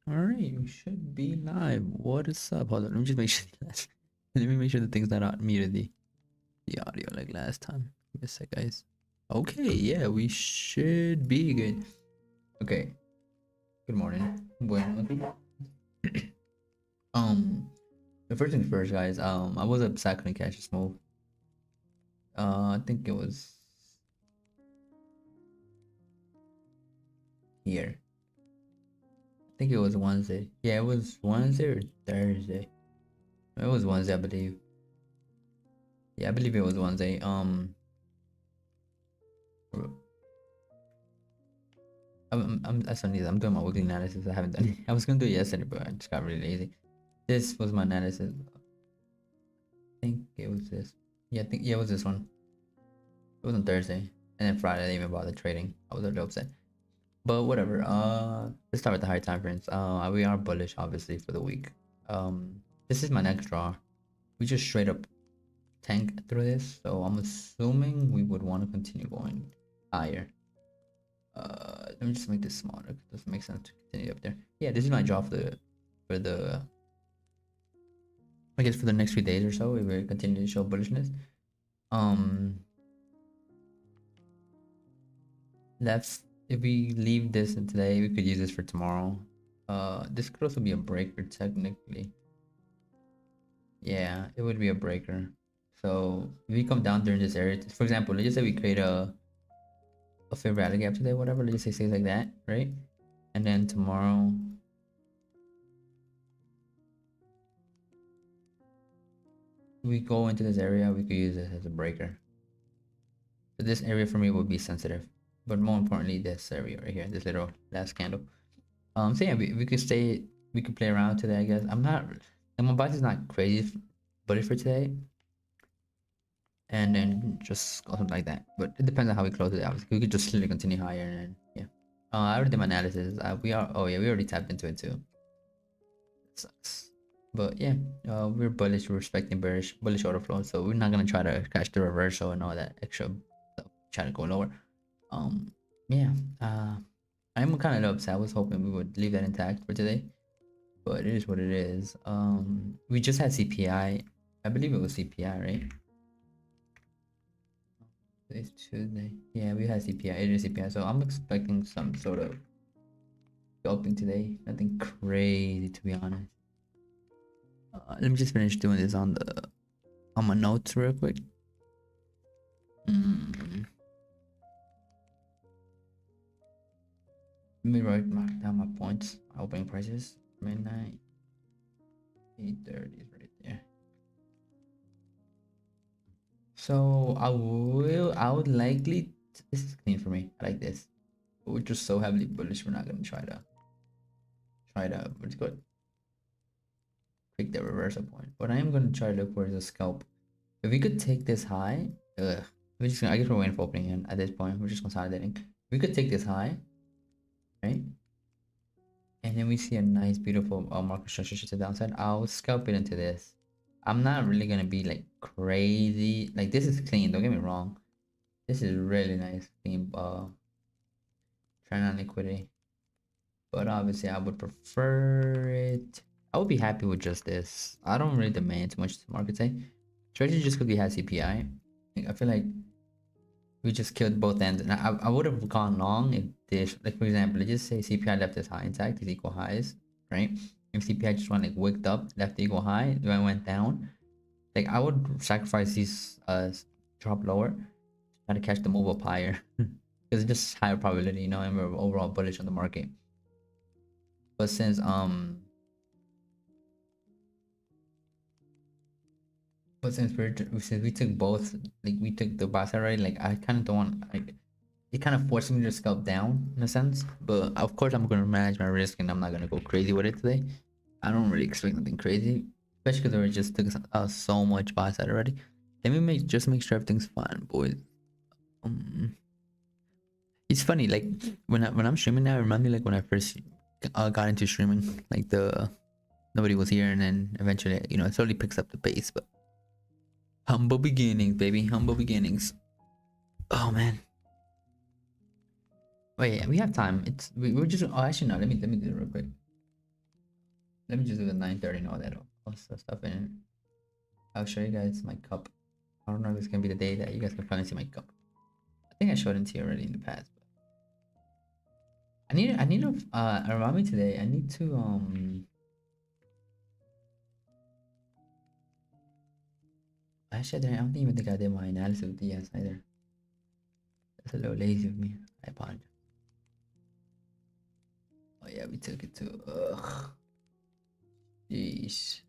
All right, we should be live. What is up? Hold on, let me just make sure. Let me make sure the thing's not muted the audio like last time. Give me a sec, guys. Okay, yeah, we should be good. Okay. Good morning. Bueno. um, the first things first, guys. I was upset I couldn't catch this move. I think it was here. I think it was Wednesday. Yeah, it was Wednesday or Thursday. It was Wednesday, I believe. Yeah, I believe it was Wednesday. I'm doing my weekly analysis. I haven't done it. I was gonna do it yesterday, but I just got really lazy. This was my analysis. I think it was this. Yeah, it was this one. It was on Thursday, and then Friday I didn't even bother trading. I was a little upset, but whatever. Let's start with the higher time frames. We are bullish, obviously, for the week. This is my next draw. We just straight up tank through this, so I'm assuming we would want to continue going higher. Let me just make this smaller. It doesn't make sense to continue up there. Yeah, this is my job for the I guess for the next few days or so. We will continue to show bullishness. That's if we leave this in today, we could use this for tomorrow. This could also be a breaker technically. Yeah, it would be a breaker. So if we come down during this area, for example, let's just say we create a fair value gap today, whatever. Let's just say things like that, right? And then tomorrow, we go into this area, we could use this as a breaker. So this area for me would be sensitive, but more importantly, this area right here, this little last candle. So yeah, we could stay, we could play around today, I guess. My bias is not crazy bullish for today, and then just go something like that. But it depends on how we close it. Obviously, we could just slowly continue higher, and then, yeah. I already did my analysis. Oh yeah, we already tapped into it too. It sucks. But yeah, we're bullish. We're respecting bullish order flow, so we're not gonna try to catch the reversal and all that extra stuff. Try to go lower. Yeah. I'm kind of upset. I was hoping we would leave that intact for today, but it is what it is. We just had CPI. I believe it was CPI, right? Today's Tuesday. Yeah, we had CPI. It is CPI. So I'm expecting some sort of scalping today. Nothing crazy, to be honest. Let me just finish doing this on my notes real quick. Let me mark down my points. Opening prices midnight. 8:30 is right there. So I would likely. This is clean for me. I like this. But we're just so heavily bullish. We're not gonna try to what's good. Pick the reversal point. What I am gonna try to look for is a scalp. If we could take this high, I guess we're waiting for opening in at this point. We're just consolidating. We could take this high, right? And then we see a nice, beautiful market structure to the downside. I'll scalp it into this. I'm not really gonna be like crazy. Like this is clean. Don't get me wrong. This is really nice, clean. Trying on liquidity. But obviously, I would prefer it. I would be happy with just this. I don't really demand too much to the market say. Especially just because we had CPI. Like, I feel like we just killed both ends. And I would have gone long if this, like for example, let's just say CPI left this high intact, these equal highs, right? If CPI just went like wicked up, left the equal high, then went down, like I would sacrifice these drop lower, try to catch the move up higher. Because it's just higher probability, you know, and we're overall bullish on the market. But since we took both, like we took the buy side, right? Like I kind of don't want, like it kind of forced me to scalp down in a sense. But of course I'm gonna manage my risk and I'm not gonna go crazy with it today. I don't really expect nothing crazy, especially because we just took so much buy side already. Let me make sure everything's fine, boys. It's funny, like when I'm streaming now, it reminds me like when I first got into streaming, like nobody was here, and then eventually, you know, it slowly picks up the pace. But humble beginnings, baby, humble beginnings. Oh man. Wait, we have time. We're just. Oh, actually no. Let me do it real quick. Let me just do the 9:30 and all that stuff, and I'll show you guys my cup. I don't know if it's gonna be the day that you guys can finally see my cup. I think I showed it to you already in the past. But I need to remind me today. I need to actually I don't even think I did my analysis of DS either. That's a little lazy of me. I apologize. Oh yeah, we took it to jeez.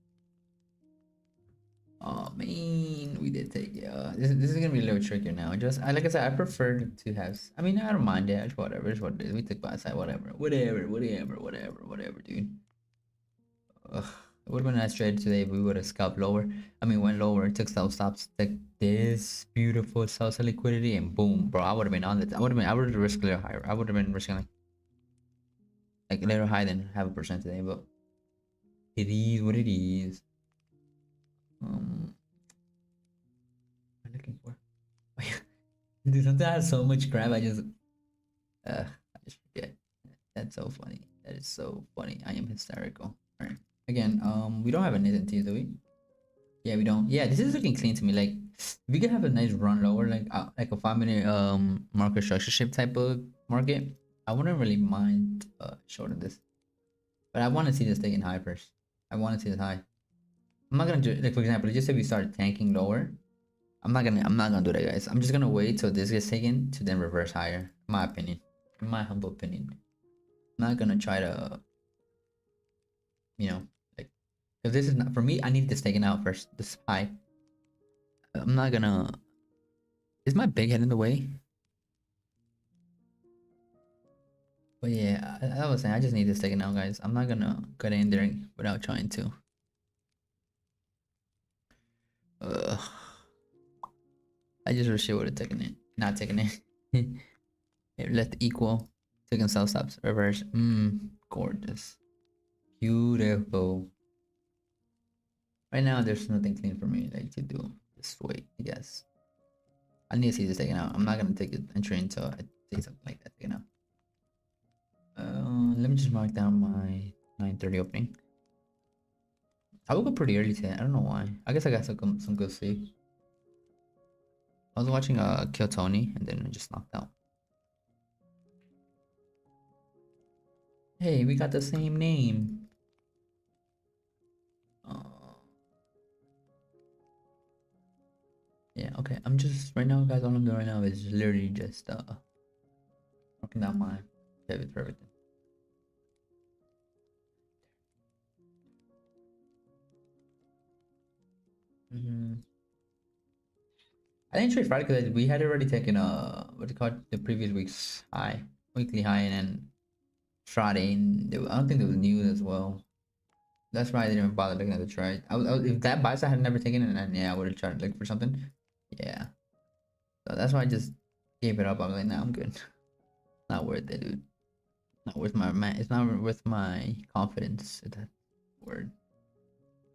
Oh man, we did take it. This is gonna be a little trickier now. Just like I said, I prefer to have. I mean, I don't mind it. It's whatever. It's what it is. We took by side. Whatever, dude. Ugh. It would have been nice trade today if we would have scalped lower. I mean, went lower, took sell stops, took this beautiful sell liquidity, and boom, bro. I would have been on it. I would have risked a little higher. I would have been risking like a little higher than 0.5% today, but it is what it is. I'm looking for. Dude, sometimes I have so much crap. I just forget. That's so funny. That is so funny. I am hysterical. All right. Again, we don't have an ICT, do we? Yeah, we don't. Yeah, this is looking clean to me. Like, if we could have a nice run lower, like a 5 minute market structure shape type of market, I wouldn't really mind shorting this. But I want to see this taking high first. I want to see this high. I'm not gonna do like, for example, just if we start tanking lower, I'm not gonna do that, guys. I'm just gonna wait till this gets taken to then reverse higher. In my opinion, in my humble opinion, I'm not gonna try to, you know, like, if this is not for me, I need this taken out first. This high. I'm not gonna. Is my big head in the way? But yeah, I was saying I just need this taken out, guys. I'm not gonna get in there without trying to. Ugh. I just wish it would have taken it. Not taken it. It left equal. Taking cell stops. Reverse. Gorgeous. Beautiful. Right now, there's nothing clean for me like to do. Just wait, I guess. I need to see this taken out. I'm not gonna take it entry until I see something like that taken out. Let me just mark down my 9:30 opening. I woke up pretty early today. I don't know why. I guess I got some good sleep. I was watching Kill Tony and then I just knocked out. Hey, we got the same name. Yeah, okay. I'm just right now, guys. All I'm doing right now is literally just marking down my pivot for everything. I didn't trade Friday because we had already taken what do you call it, the previous week's high, weekly high, and then Friday. And I don't think there was news as well. That's why I didn't even bother looking at the trade. If that buy side had never taken it, and yeah, I would have tried to look for something. Yeah, so that's why I just gave it up. I'm like, nah, I'm good. Not worth it, dude. Not worth my man. It's not worth my confidence. That word.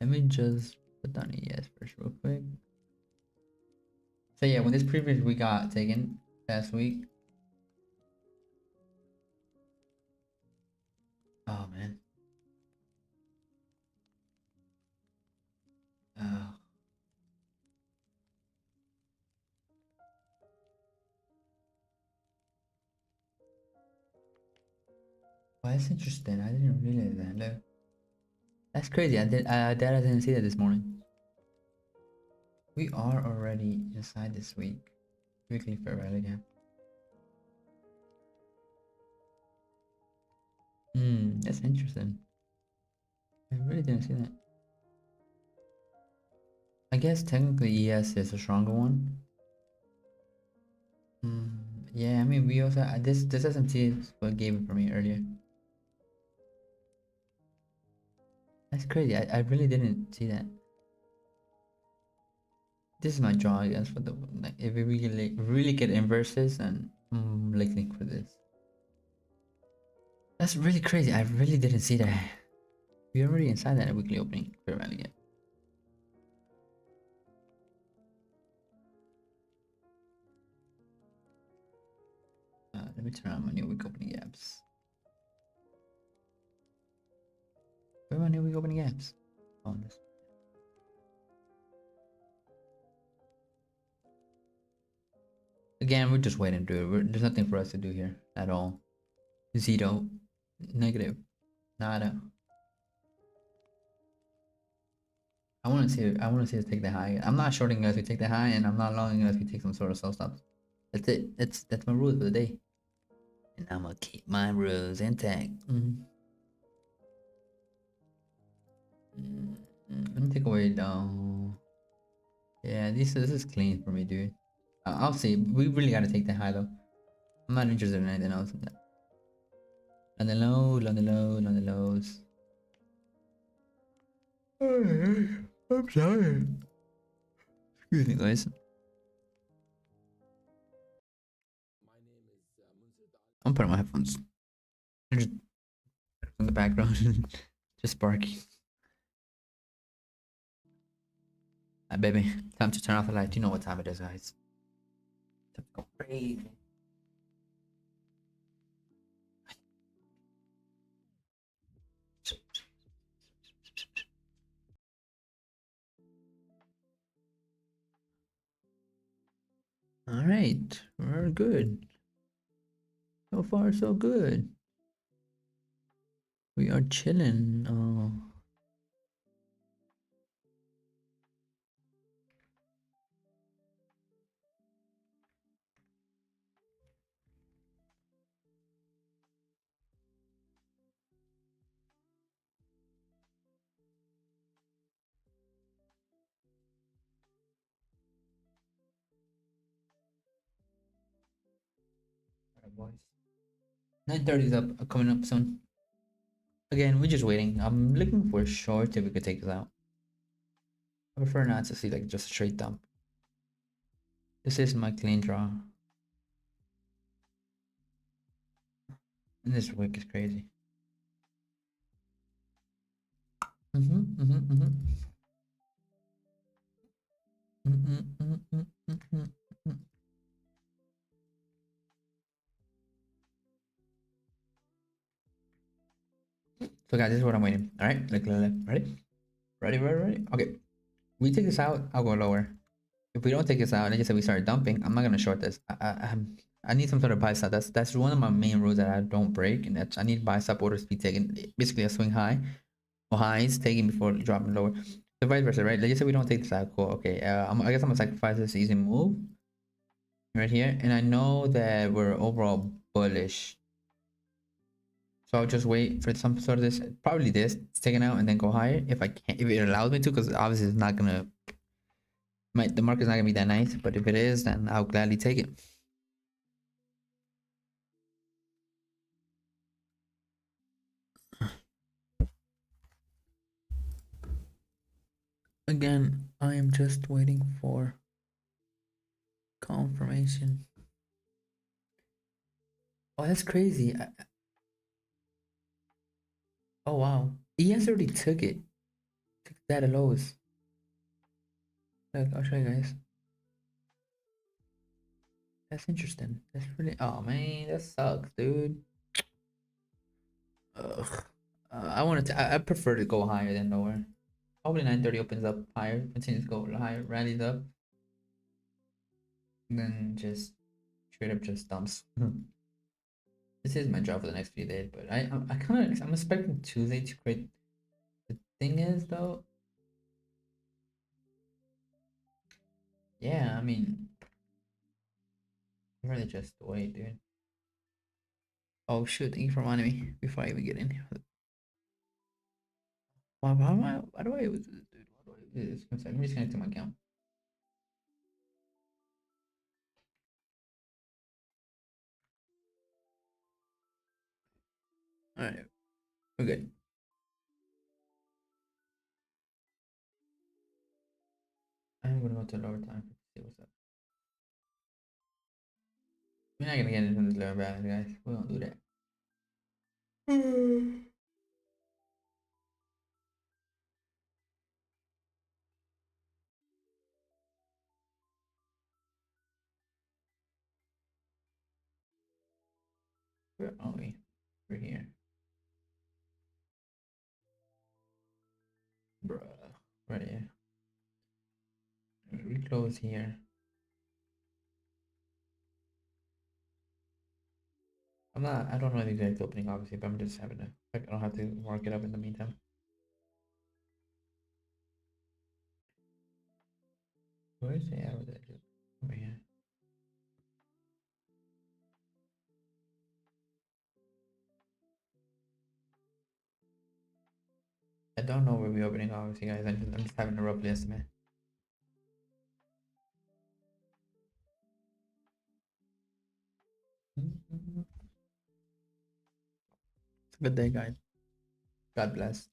Let me just put down a yes first, real quick. So yeah, when this previous week got taken last week. Oh man. Oh. Well, that's interesting. I didn't realize that. Look, that's crazy. Dad, I didn't see that this morning. We are already inside this week. Weekly fair value gap. That's interesting. I really didn't see that. I guess technically ES is a stronger one. Yeah, I mean we also this SMT is what gave it for me earlier. That's crazy. I really didn't see that. This is my draw, I guess, for the like if we really get inverses and looking for this. That's really crazy. I really didn't see that. We're already inside that weekly opening fair value gap. Let me turn on my new week opening gaps. Where are we opening gaps? On this. Again, we're just waiting to do it. There's nothing for us to do here at all. Zero. Negative. Nada. I want to see. I want to see us take the high. I'm not shorting unless we take the high, and I'm not longing unless we take some sort of sell stops. That's it. That's my rules for the day. And I'm gonna keep my rules intact. Let me take away down. Yeah, this is clean for me, dude. I'll see. We really gotta take the high though. I'm not interested in anything else. On the low, on the low, on the lows. I'm sorry. Excuse me, guys. I'm putting my headphones. They're just in the background, just barking. Baby, time to turn off the light. You know what time it is, guys. Time to go crazy. All right, we're good. So far, so good. We are chilling. Oh. Alright, boys. 9:30 is up, coming up soon. Again, we're just waiting. I'm looking for a short if we could take this out. I prefer not to see like just a straight dump. This is my clean draw. And this wick is crazy. Mm-hmm, mm-hmm, mm-hmm. Mm-hmm, mm-hmm, mm-hmm, mm-hmm. So guys, this is what I'm waiting. All right, look, ready? Ready? Okay, we take this out, I'll go lower. If we don't take this out, and like I said, we start dumping, I'm not gonna short this. I need some sort of buy stop. That's one of my main rules that I don't break, and that's I need buy stop orders to be taken. Basically, a swing high or highs taken before dropping lower. The vice versa, right? Like I said, we don't take this out. Cool. Okay. I guess I'm gonna sacrifice this easy move right here, and I know that we're overall bullish. So I'll just wait for some sort of this, probably this, it's taken out and then go higher if I can, if it allows me to, because obviously it's not gonna, the market's not gonna be that nice. But if it is, then I'll gladly take it. Again, I am just waiting for confirmation. Oh, that's crazy. Oh wow, ES already took it. Took that at lows. Look, I'll show you guys. That's interesting. That's really. Oh man, that sucks, dude. Ugh. I wanted to. I prefer to go higher than lower. Probably 9:30 opens up higher, continues to go higher, rallies up, and then just straight up just dumps. This is my job for the next few days, but I kind of I'm expecting Tuesday to create. The thing is though, yeah, I mean, really just wait, dude. Oh shoot! Thank you for reminding me before I even get in here. Why do I use this, dude? Why do I use this? Let me just connect to my account. All right, we're good. I'm gonna go to lower time to see what's up. We're not gonna get into this lower balance, guys. We don't do that. Where are we? We're here. Right here. We close here. I don't know the exact opening obviously, but I'm just having to, like, I don't have to mark it up in the meantime. Where's the arrow that over here? I don't know where we're opening obviously, guys. I'm just having a rough estimate. It's a good day, guys. God bless.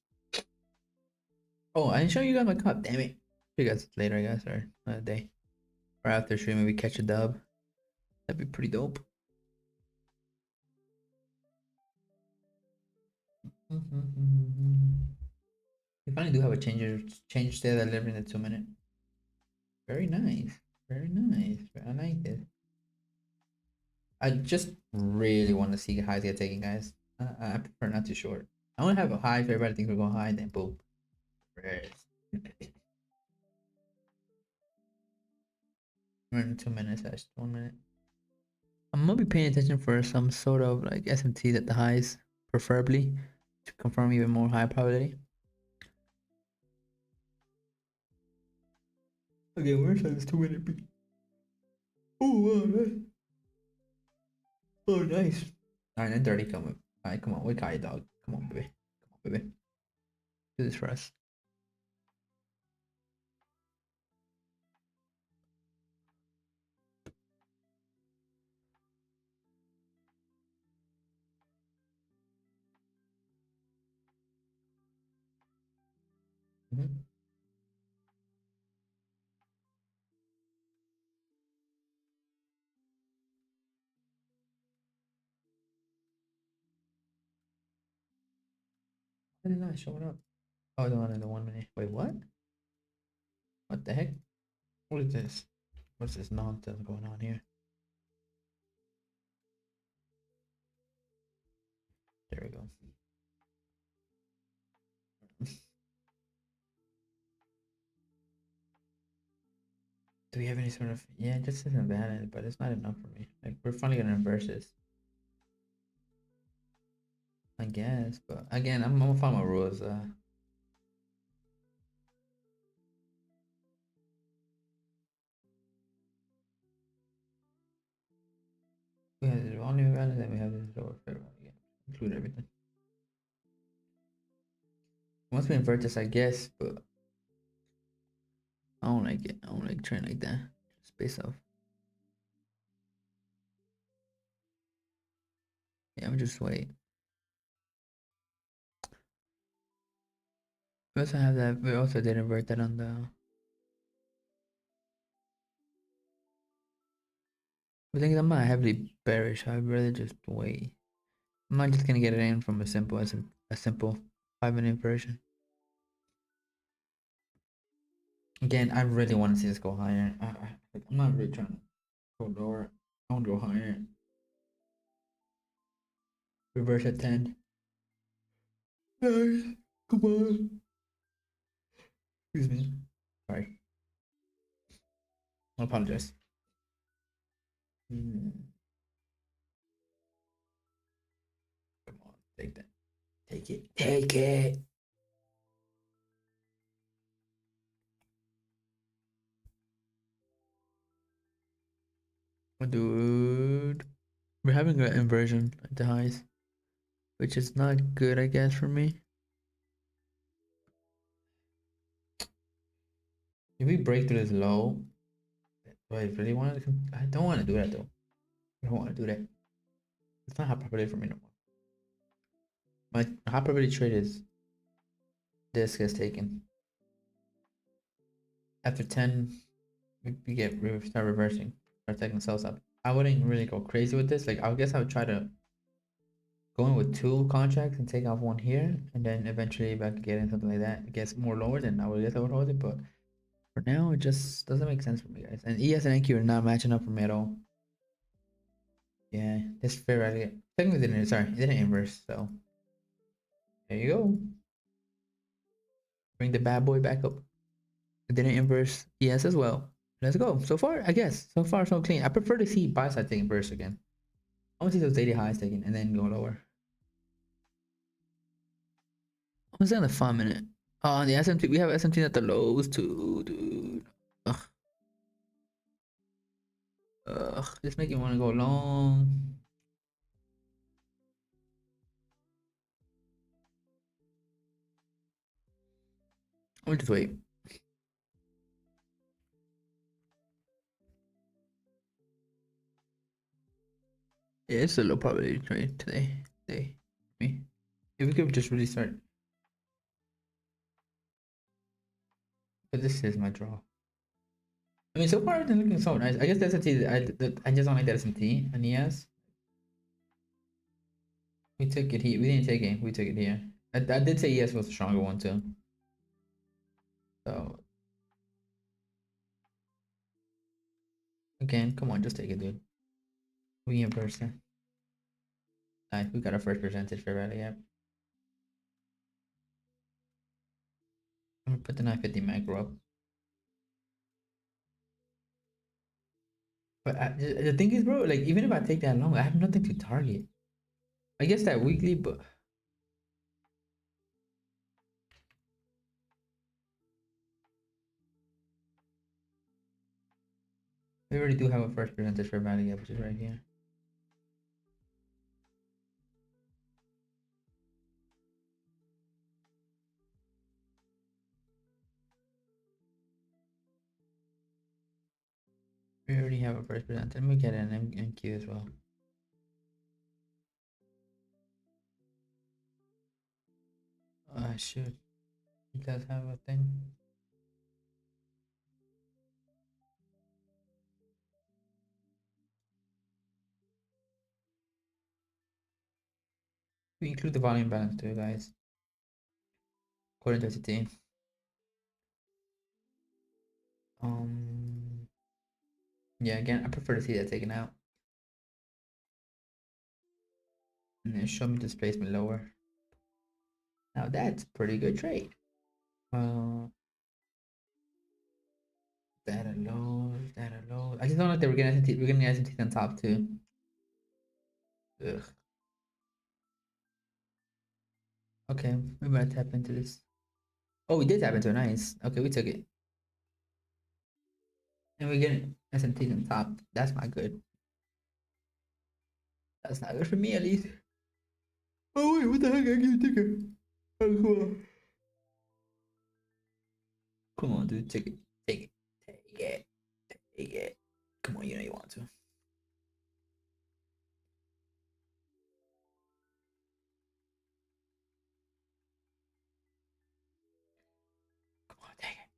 Oh, I didn't show you guys my cup. Damn it. See you guys later, I guess, or another day. Or after stream, maybe catch a dub. That'd be pretty dope. We finally do have a change state that live in the 2 minute. Very nice. Very nice. I like this. I just really want to see highs get taken, guys. I prefer not too short. I want to have a high if everybody thinks we're going high, then boom. We're in 2 minutes, that's 1 minute. I'm gonna be paying attention for some sort of like SMTs at the highs, preferably to confirm even more high probability. Okay, where's this 2 minute B? Oh, wow, nice. Oh, nice. 9:30, come on. Alright, come on, wake high, dog. Come on, baby. Come on, baby. Do this for us. Mm-hmm. Why did not show it up? Oh, the one in the 1 minute. Wait, what? What the heck? What is this? What's this nonsense going on here? There we go. Do we have any sort of, yeah, it just isn't bad, but it's not enough for me. Like, we're finally gonna reverse this, I guess. But again, I'm gonna follow my rules. We have the volume balance and we have this lower fair value. Yeah, include everything. Once we invert this, I guess, but I don't like it. I don't like trying like that. Just based off. Yeah, I'm just wait. We also have that. We also did invert that on the. The thing is, I'm not heavily bearish. I'd rather just wait. I'm not just gonna get it in from a simple as a simple 5 minute inversion. Again, I really want to see this go higher. I'm not really trying to go lower. I want to go higher. Reverse at 10. Guys, come on. Excuse me. Sorry. I apologize. Come on, take that. Take it. Take it. Dude. We're having an inversion at the highs, which is not good, I guess, for me. If we break through this low, do I really want to? I don't want to do that though. I don't want to do that. It's not high probability for me no more. My high probability trade is this gets taken. After 10, we start reversing, start taking sales up. I wouldn't really go crazy with this. Like, I guess I would try to go in with 2 contracts and take off one here, and then eventually if I could get in something like that, it gets more lower, then I would hold it. But for now, it just doesn't make sense for me, guys. And ES and NQ are not matching up for me at all. Yeah, this fair value technically didn't. Sorry, it didn't inverse. So there you go. Bring the bad boy back up. It didn't inverse ES as well. Let's go. So far, I guess. So far, so clean. I prefer to see buy side taking burst again. I want to see those daily highs taken and then go lower. What's that in the 5 minute? Oh, the SMT. We have SMT at the lows too, dude. Ugh. Ugh. Just make me want to go long. I'll just wait. Yeah, it's a low probability trade today. Me. If we could just really start. But this is my draw. I mean, so far it's looking so nice. I guess that's SMT. I just don't like that SMT. And yes, we took it here. We didn't take it. We took it here. I did say yes was the stronger one too. So again, come on, just take it, dude. We in person. Nice. We got our first percentage for rally app. I'm gonna put the 950 macro up. But the thing is, bro, like even if I take that long, I have nothing to target. I guess that weekly, but we already do have a first percentage for rally app, which is right here. We already have a first percentage. Let me get an MQ as well. I should. It does have a thing. We include the volume balance too, guys. According to ICT. Yeah, again, I prefer to see that taken out. And then show me displacement lower. Now that's pretty good trade. That alone, that alone. I just don't like that we're getting SMT on top too. Ugh. Okay, we might tap into this. Oh, we did tap into it. Nice. Okay, we took it. And we're getting SMT on top. That's not good. That's not good for me at least. Oh wait, what the heck? I can't take it. Oh, come on. Come on, dude. Take it. Take it. Take it. Take it. Come on, you know you want to. Come on, take it.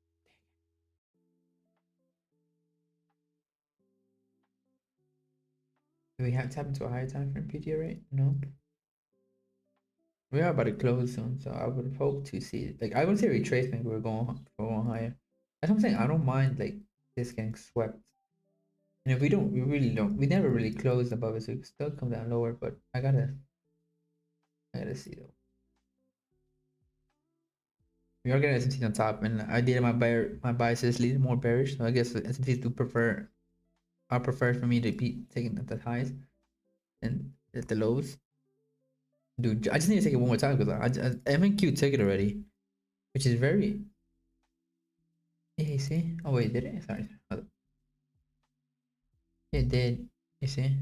Do we have tap into a higher time frame PTA rate? No. We are about to close soon, so I would hope to see it. Like I would say retracement, we're going higher. That's what I'm saying. I don't mind like this getting swept. And if we don't, we really don't. We never really closed above it, so it could still come down lower. But I gotta see though. We are getting S&T on top, and I did my biases lead more bearish. So I guess the S&Ts do prefer. I prefer for me to be taking at the highs and at the lows. Dude, I just need to take it one more time because I MNQ took it already, which is very. Yeah, you see? Oh wait, did it? Sorry. It did. You see?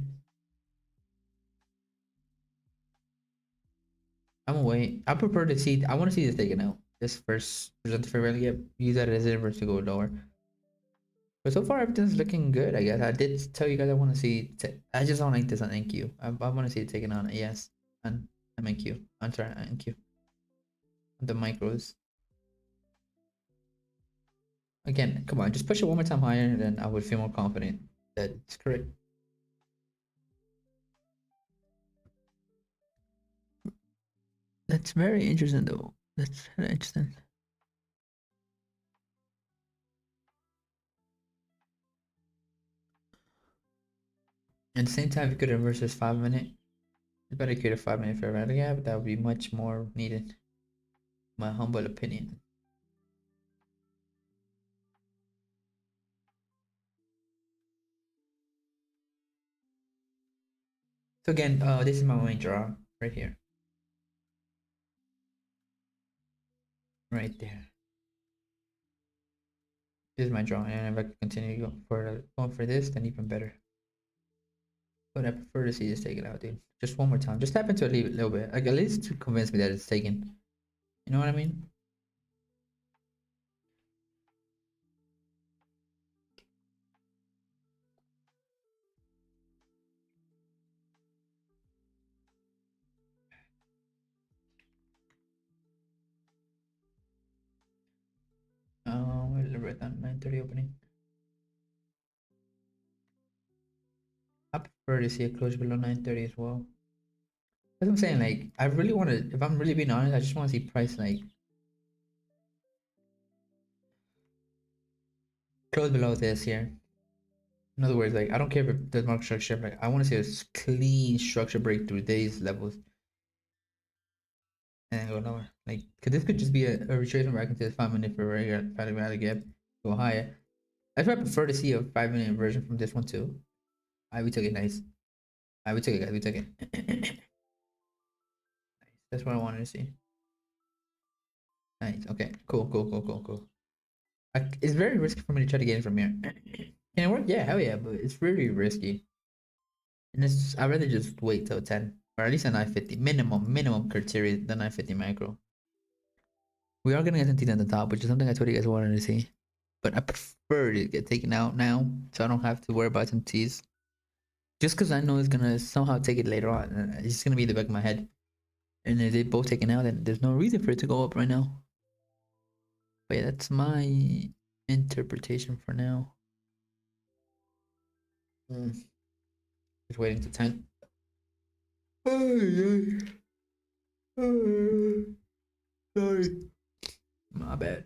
I'm gonna wait. I prefer to see. I want to see this taken out. This first present for rally gap. Use that as inverse to go lower. But so far everything's looking good. I guess I did tell you guys I want to see. I just don't like this on NQ. I want to see it taken on. Yes, on MNQ. I'm sorry, on NQ. The micros. Again, come on, just push it one more time higher, and then I would feel more confident that it's correct. That's very interesting, though. That's very interesting. At the same time, if you could reverse this 5 minute, you better create a 5 minute fair value gap. That would be much more needed. My humble opinion. So again, this is my main draw right here, right there. This is my draw, and if I continue going for this, then even better. But I prefer to see this taken out, dude. Just one more time. Just tap into it a little bit, like at least to convince me that it's taken. You know what I mean? We'll write down 9:30 opening. I prefer to see a close below 9:30 as well. That's what I'm saying. Like, I really want to. If I'm really being honest, I just want to see price like close below this here. In other words, like I don't care if there's market structure. Like I want to see a clean structure break through these levels and then go lower. Like, cause this could just be a retracement back into this 5 minute for regular value gap, go higher. I prefer to see a 5 minute inversion from this one too. Alright, we took it, nice. Alright, we took it, guys. We took it. Nice. That's what I wanted to see. Nice. Okay. Cool. It's very risky for me to try to get in from here. Can it work? Yeah, hell yeah, but it's really risky. And I'd rather just wait till 10. Or at least a 950. Minimum criteria, the 950 macro. We are gonna get something at the top, which is something I told you guys I wanted to see. But I prefer to get taken out now, so I don't have to worry about some T's. Just because I know it's gonna somehow take it later on. It's just gonna be in the back of my head. And if they both taken out, then there's no reason for it to go up right now. But yeah, that's my interpretation for now. Just waiting to 10. Sorry. My bad.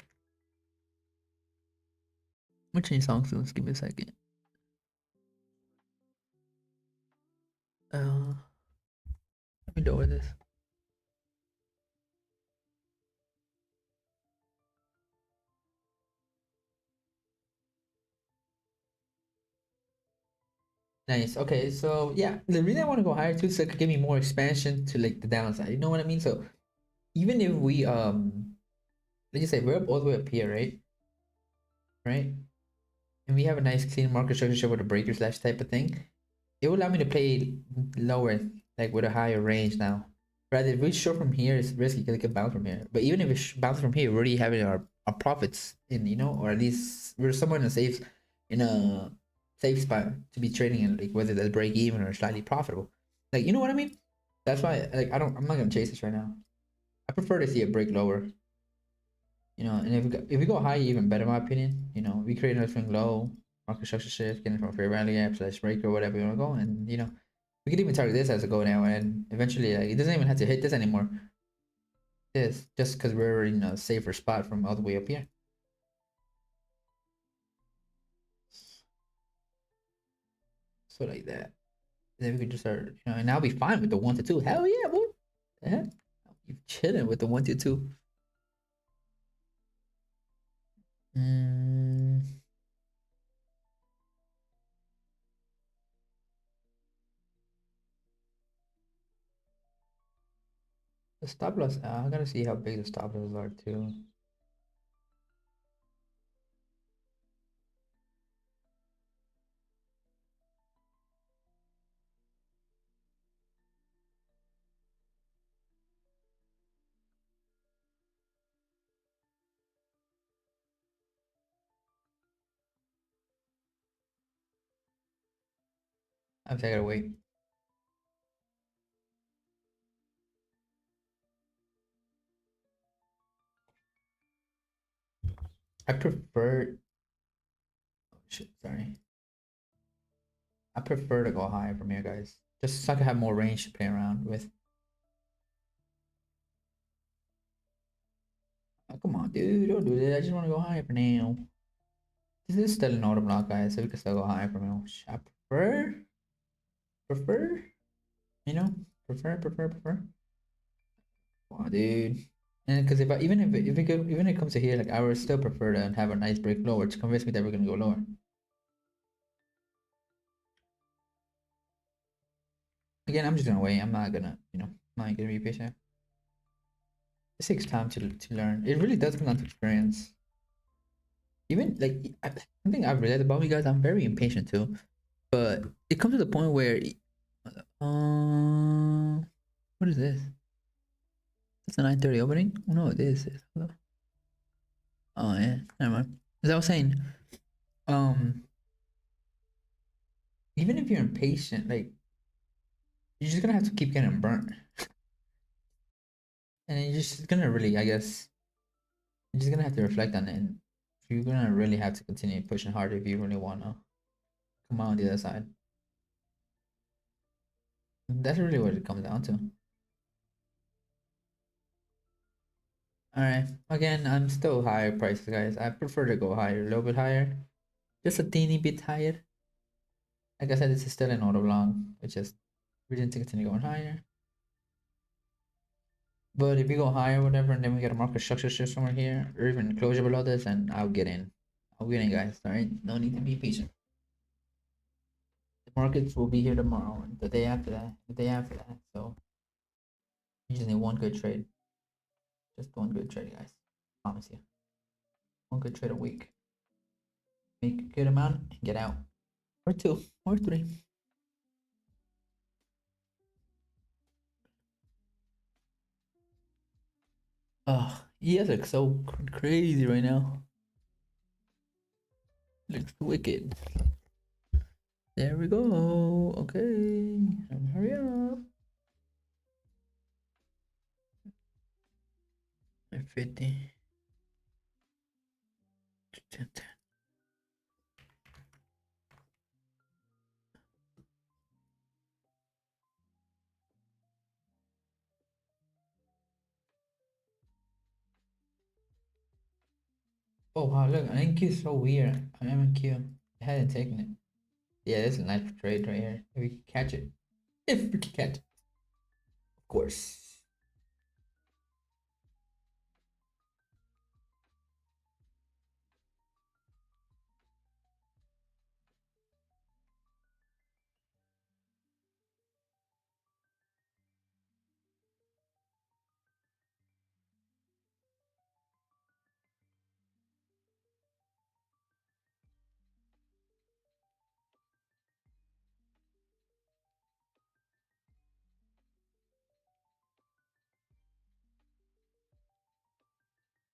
I'm gonna change songs soon. Just give me a second. Let me do with this. Nice. Okay, so yeah, the reason I want to go higher too is so it could give me more expansion to like the downside. You know what I mean? So even if we let's just say we're up all the way up here, right? Right? And we have a nice clean market structure with a breaker slash type of thing, it will allow me to play lower, like with a higher range now. Rather, if we short from here, it's risky because it could bounce from here. But even if it bounces from here, we're already having our profits in, you know, or at least we're somewhere in a safe spot to be trading in, like whether that's break even or slightly profitable. Like, you know what I mean? That's why, like, I'm not gonna chase this right now. I prefer to see a break lower. You know, and if we go high, even better, in my opinion. You know, we create another swing low, market structure shift, getting from a fair value gap slash break or whatever you want to go, and you know, we could even target this as a go now, and eventually, like, it doesn't even have to hit this anymore. This just because we're in a safer spot from all the way up here. So like that, and then we could just start, you know, and I'll be fine with the 1 to 2. Hell yeah, boy. The heck? You chilling with the 1 to 2. The stop loss. I gotta see how big the stop losses are too. I gotta wait. I prefer. Oh, shit, sorry. I prefer to go higher from here, guys. Just so I can have more range to play around with. Oh, come on, dude. Don't do that. I just want to go higher for now. This is still an auto block, guys, so we can still go higher from here. I prefer, you know, prefer. Wow, dude. And because even if it comes to here, like I would still prefer to have a nice break lower to convince me that we're gonna go lower. Again, I'm just gonna wait. I'm not gonna, I'm not gonna be patient. It takes time to learn. It really does come down to experience. Even like something I've realized about me, guys, I'm very impatient too. But it comes to the point where, what is this? It's a 9:30 opening. Oh, no, it is. Oh yeah, never mind. As I was saying, um, even if you're impatient, like you're just gonna have to keep getting burnt, and you're just gonna really, I guess, you're just gonna have to reflect on it, and you're gonna really have to continue pushing hard if you really wanna come out on the other side. That's really what it comes down to. All right, again, I'm still higher prices, guys. I prefer to go higher, a little bit higher, just a teeny bit higher. Like I said, this is still an auto long, which is reason to continue going higher. But if we go higher, whatever, and then we get a market structure shift somewhere here, or even closure below this, and I'll get in. I'll get in, guys. All right, no need to be patient. The markets will be here tomorrow, and the day after that, the day after that. So you just need one good trade, just one good trade, guys. Promise you, one good trade a week. Make a good amount and get out, or two, or three. Oh, ES looks so crazy right now. Looks wicked. There we go. Okay, hurry up. 50. Oh wow, look, an NQ is so weird. An MQ. I hadn't taken it. Yeah, this is a nice trade right here. If we can catch it. If we can catch it. Of course.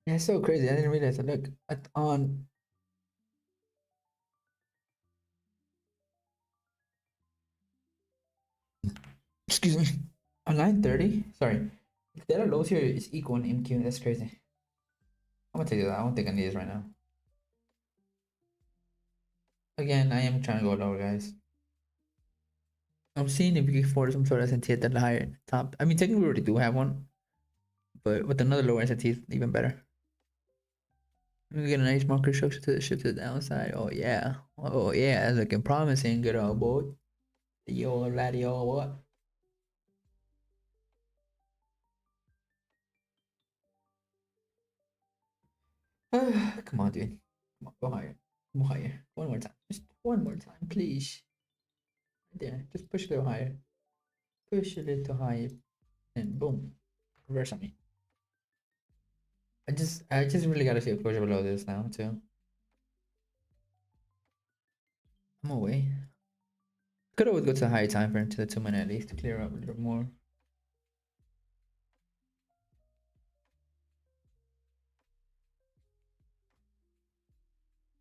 Yeah, it's so crazy. I didn't realize that. Look, on excuse me. On 9:30, sorry. If data lows here is equal in MQ, that's crazy. I'm gonna take that. I don't think I need this right now. Again, I am trying to go lower, guys. I'm seeing if we can afford some sort of SNT at the higher top. I mean, technically we already do have one, but with another lower SNT, is even better. We get a nice market structure to the shift to the downside. Oh yeah. Oh yeah, that's looking promising, good old boy. Yo laddie, yo what? Come on, dude. Come on, go higher. Go higher. One more time. Just one more time, please. Right there. Just push a little higher. Push a little higher. And boom. Reverse on me. I just really gotta see a closure below this now too. I'm away. Could always go to a higher time frame to the 2 minute at least to clear up a little more.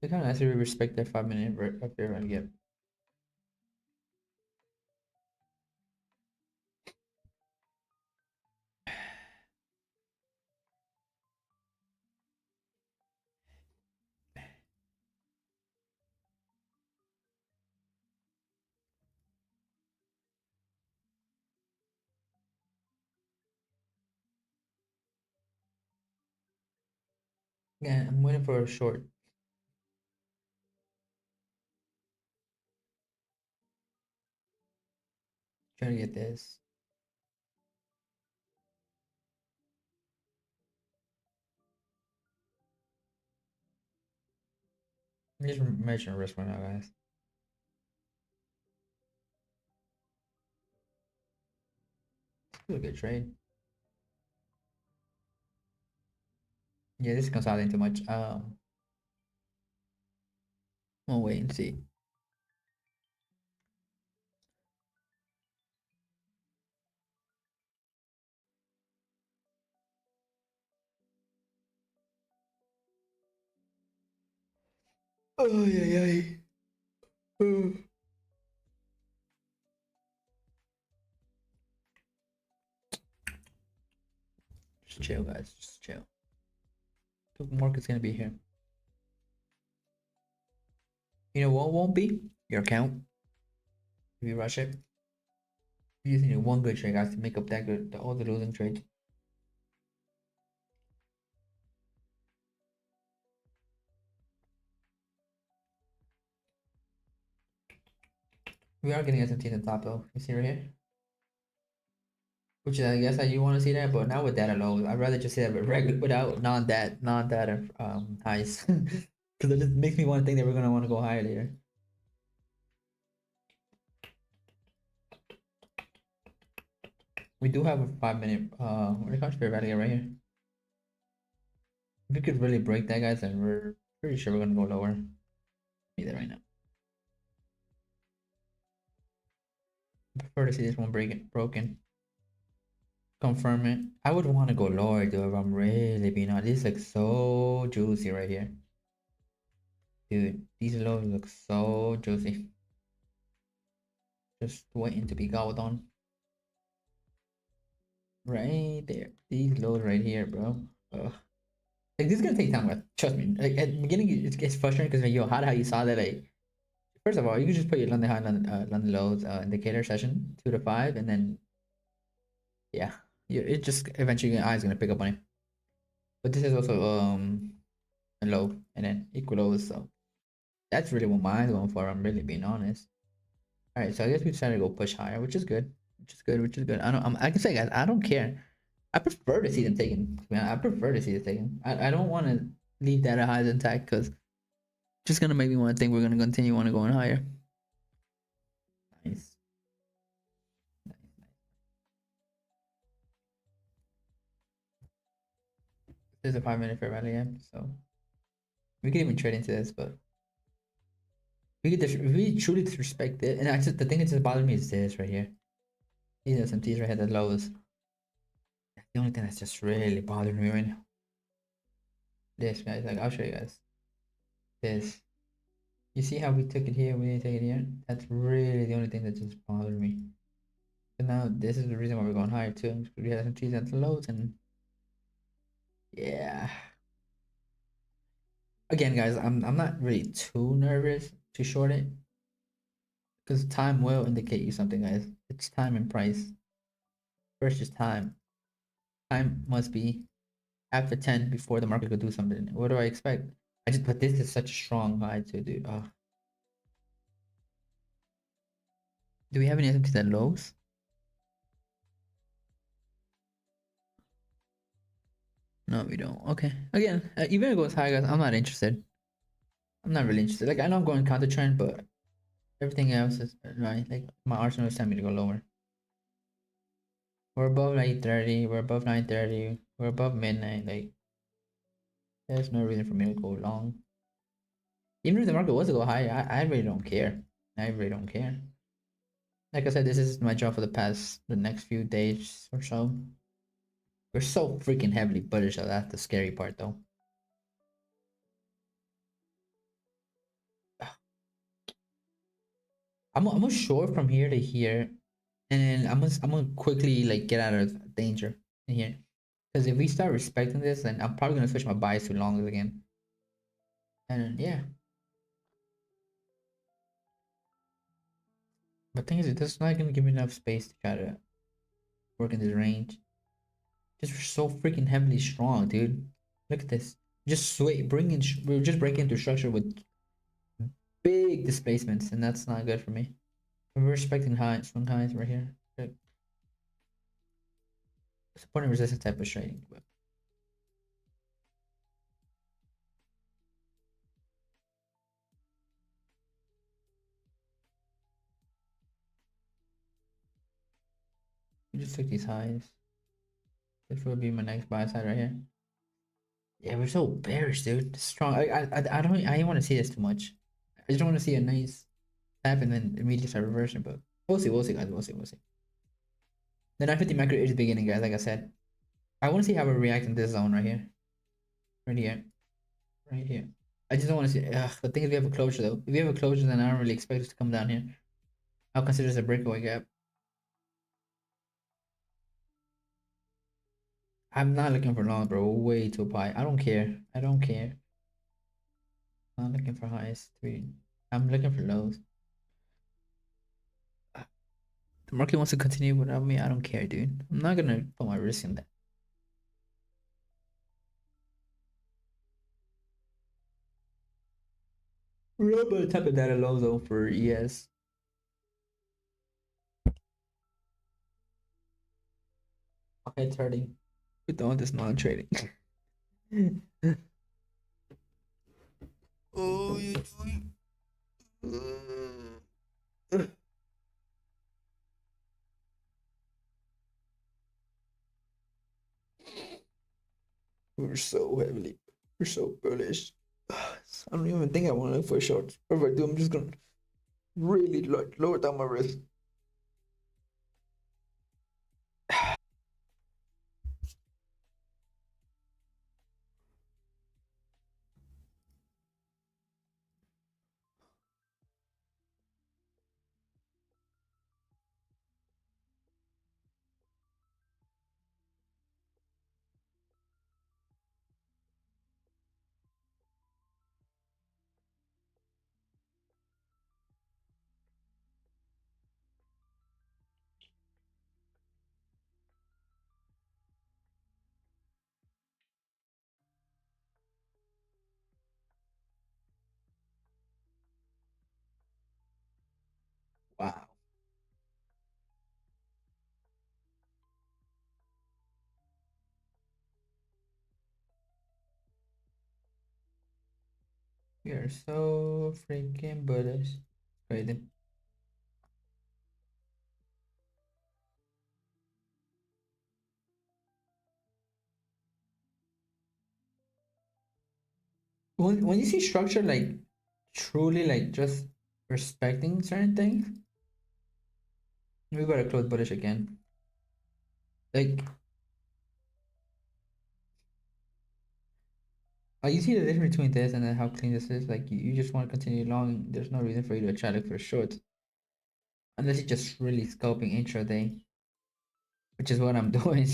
They kind of actually respect their 5 minute up there and get. Yeah, I'm waiting for a short. Trying to get this. I'm just measuring risk right now, guys. Still a good trade. Yeah, this is consolidating too much. We'll wait and see. Oh yeah, yeah. Just chill, guys. Just chill. The market's gonna be here. You know what won't be? Your account. If you rush it. You just need one good trade, guys, to make up that good all the losing trades. We are getting S&T in the top though. You see right here? Which is, I guess, you want to see that, but not with data lows. I'd rather just see that with regular, without non-data highs, because it just makes me want to think that we're gonna want to go higher later. We do have a 5 minute what do you call it, fair value right here. If we could really break that, guys, then we're pretty sure we're gonna go lower. See that right now. I prefer to see this one broken. Confirm it. I would want to go lower, though, if I'm really being honest. This looks so juicy right here. Dude, these lows look so juicy. Just waiting to be gobbled on. Right there. These lows right here, bro. Ugh. Like, this is gonna take time, but trust me. Like, at the beginning, it's frustrating because, like, yo, how you saw that? Like, first of all, you can just put your London high, London lows indicator session 2 to 5, and then, yeah. It just eventually your eye's gonna pick up on it. But this is also a low, and then equal lows, so that's really what mine's going for. I'm really being honest. All right, so I guess we decided to go push higher, which is good. Which is good. Which is good. I can say, guys, I don't care. I prefer to see them taken. Man, I prefer to see it taken. I don't want to leave data highs intact because just gonna make me want to think we're gonna continue want to going higher. Nice. There's a 5 minute fair value again, so we could even trade into this, but we could if we truly disrespect it. And I just the thing that just bothers me is this right here. These are some T's right here, the lowest. The only thing that's just really bothering me right now. This, guys, like, I'll show you guys. This. You see how we took it here, we didn't take it here? That's really the only thing that just bothered me. But now this is the reason why we're going higher too. We had some T's at the lows, and yeah. Again, guys, I'm not really too nervous to short it. Because time will indicate you something, guys. It's time and price. First is time. Time must be after 10 before the market could do something. What do I expect? But this is such a strong high to do. Do we have any SMTs at lows? No, we don't. Okay. Again, even if it goes high, guys, I'm not interested. I'm not really interested. Like, I know I'm going counter trend, but everything else is right. Like, my arsenal is telling me to go lower. We're above 9:30. We're above 9:30. We're above midnight. Like, there's no reason for me to go long. Even if the market was to go high, I really don't care. I really don't care. Like I said, this is my job for the next few days or so. We're so freaking heavily bullish, so that's the scary part, though. I'm gonna short from here to here, and then I'm gonna quickly like get out of danger in here. Because if we start respecting this, then I'm probably gonna switch my bias to longs again. And yeah. But thing is, it's not gonna give me enough space to try to work in this range. Just so freaking heavily strong, dude. Look at this. Just sway, we're just breaking into structure with big displacements, and that's not good for me. We're respecting highs, swing highs right here. Good. Support and resistance type of trading. But We just took these highs. This will be my next buy side right here. Yeah, we're so bearish, dude. Strong. I don't. I don't want to see this too much. I just don't want to see a nice tap and then immediately start reversing. But we'll see. We'll see, guys. We'll see. We'll see. The 950 macro is beginning, guys. Like I said, I want to see how we react in this zone right here, right here, right here. I just don't want to see. Ugh, the thing is, we have a closure though. If we have a closure, then I don't really expect us to come down here. I'll consider this a breakaway gap. I'm not looking for long, bro. Way too high. I don't care. I don't care. I'm not looking for highs. I'm looking for lows. The market wants to continue without me. I don't care, dude. I'm not gonna put my risk in that. We're about to tap the data low though for ES. Okay, trading. We don't this non-trading. Oh, you doing? We're so heavily. We're so bullish. I don't even think I want to look for shorts. Or if I do, I'm just gonna really lower down my risk. Wow. We are so freaking bullish. Crazy. When you see structure like truly like just respecting certain things, we gotta close bullish again. Like you see the difference between this and then how clean this is. Like you just want to continue long. There's no reason for you to try to look for shorts unless you're just really scalping intraday, which is what I'm doing.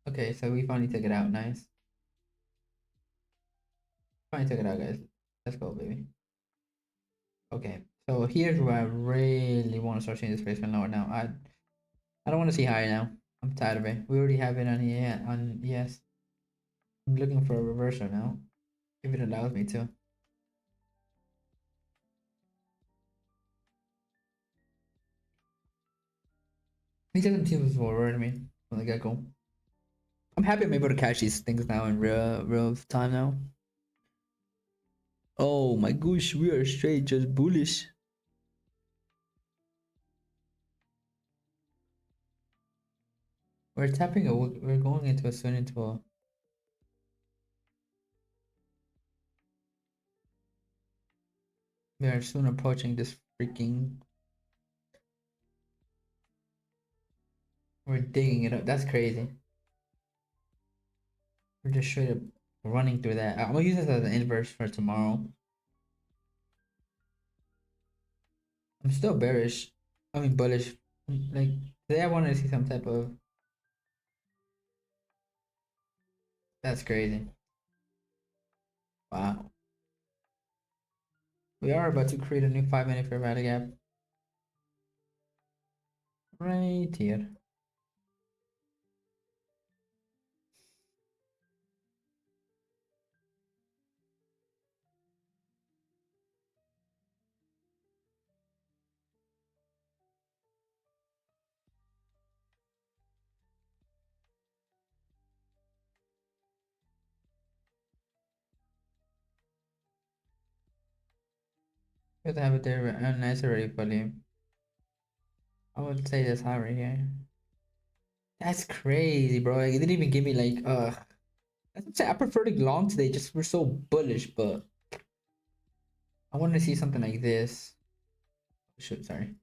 Okay, so we finally took it out. Nice. Finally took it out, guys. Let's go, baby. Okay, so here's where I really want to start seeing this placement lower now. I don't want to see higher now. I'm tired of it. We already have it on here on yes. I'm looking for a reversal now, if it allows me to. He doesn't seem to worry to me from the get go. I'm happy I'm able to catch these things now in real time now. Oh my gosh, we are straight just bullish. We're tapping a we're going into a soon into a we are soon approaching this freaking we're digging it up. That's crazy. We're just straight up running through that. I'm gonna use this as an inverse for tomorrow. I'm still bearish. I mean bullish. Like today I wanted to see some type of that's crazy. Wow. We are about to create a new 5 minute fair value gap. Right here. Good to have it there nice already for you. I would say this high right here. That's crazy, bro. Like, it didn't even give me like I'd say I prefer the long today. Just we're so bullish, but I want to see something like this. Shoot, sorry.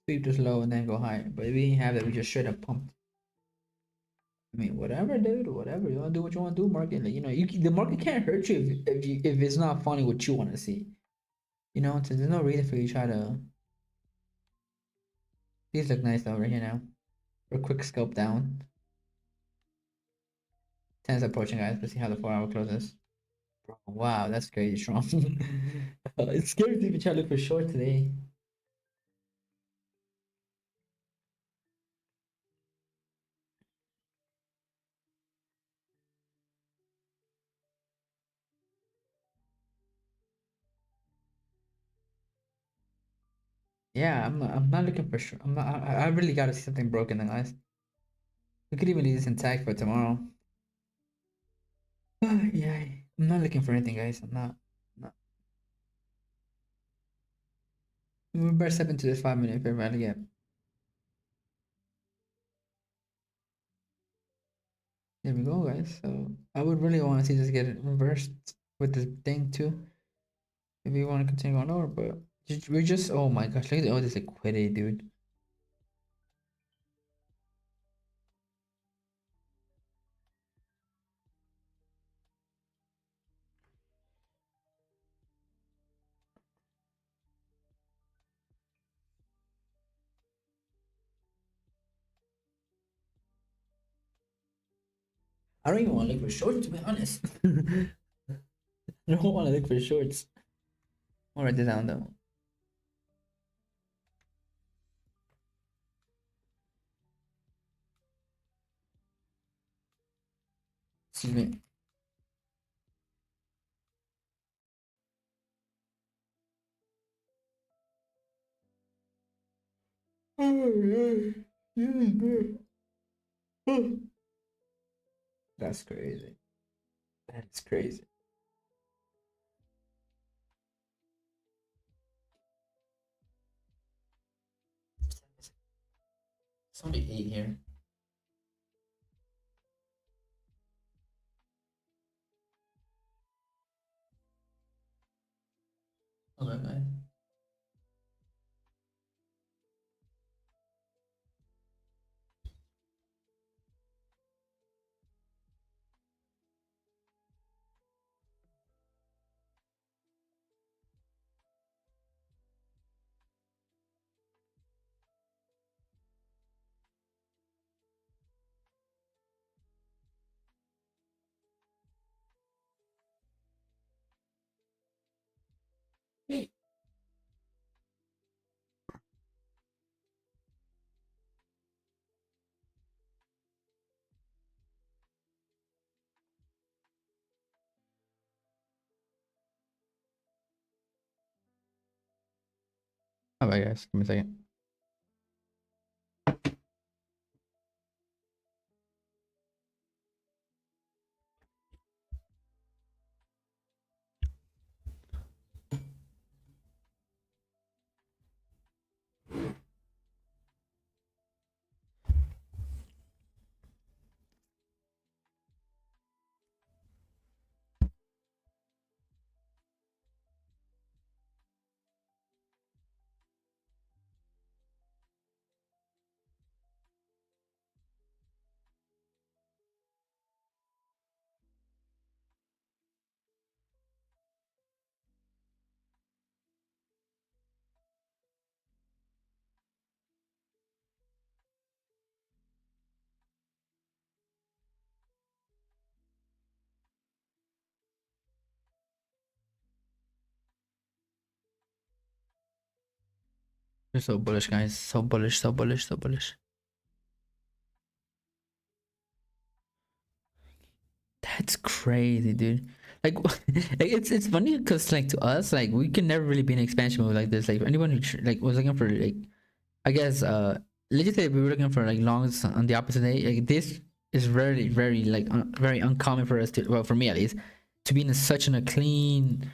Sweep this low and then go higher. But we didn't have that. We just straight up pumped. I mean, whatever, dude. Whatever you want to do, what you want to do, market. Like, the market can't hurt you if it's not funny what you want to see. So there's no reason for you to try to. These look nice over here now. For a quick scope down. 10's approaching, guys. Let's see how the 4 hour closes. Wow, that's crazy strong. It's scary to even try to look for short today. Yeah, I'm not looking for sure. I really gotta see something broken then, guys. We could even leave this intact for tomorrow. Yeah, I'm not looking for anything, guys. I'm not. We better step into this 5 minute fair value gap. There we go, guys. So I would really want to see this get reversed with this thing too. If we want to continue on over, but we're just oh my gosh, look at all this liquidity, dude. I don't even want to look for shorts, to be honest. I don't want to look for shorts. I'll write this down though. Excuse me. That's crazy. That is crazy. It's only 8 here. Okay, guys. Alright, guys. Give me a second. You're so bullish, guys. So bullish, so bullish, so bullish. That's crazy, dude. Like, it's funny because like to us, like we can never really be in expansion mode like this. Like anyone who like was looking for like, I guess let's just say we were looking for like longs on the opposite day. Like this is very very like very uncommon for us to, well, for me at least, to be in such a clean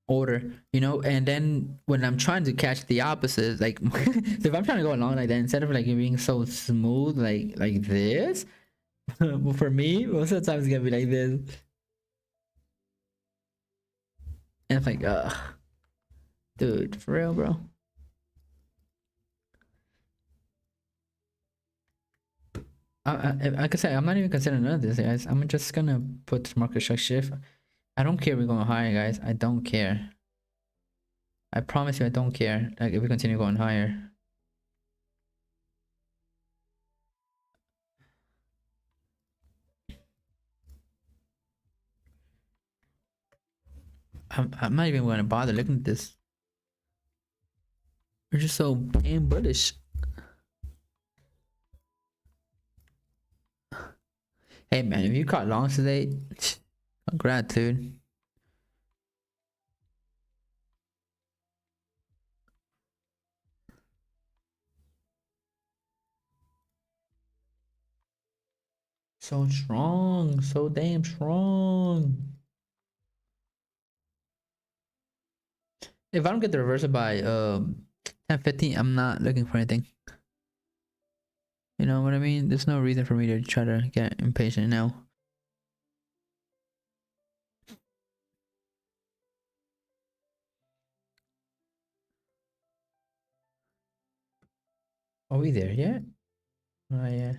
order, you know. And then when I'm trying to catch the opposite, like if I'm trying to go along like that, instead of like it being so smooth like this, for me, most of the time it's gonna be like this. And it's like, dude, for real, bro. Like I said, I'm not even considering none of this, guys. I'm just gonna put market structure shift. I don't care if we're going higher, guys. I don't care. I promise you, I don't care. Like if we continue going higher, I'm not even gonna bother looking at this. We're just so damn bullish. Hey man, if you caught longs today, congrats, dude. So strong, so damn strong. If I don't get the reversal by 10:15, I'm not looking for anything. You know what I mean? There's no reason for me to try to get impatient now. Are we there yet? Oh yeah.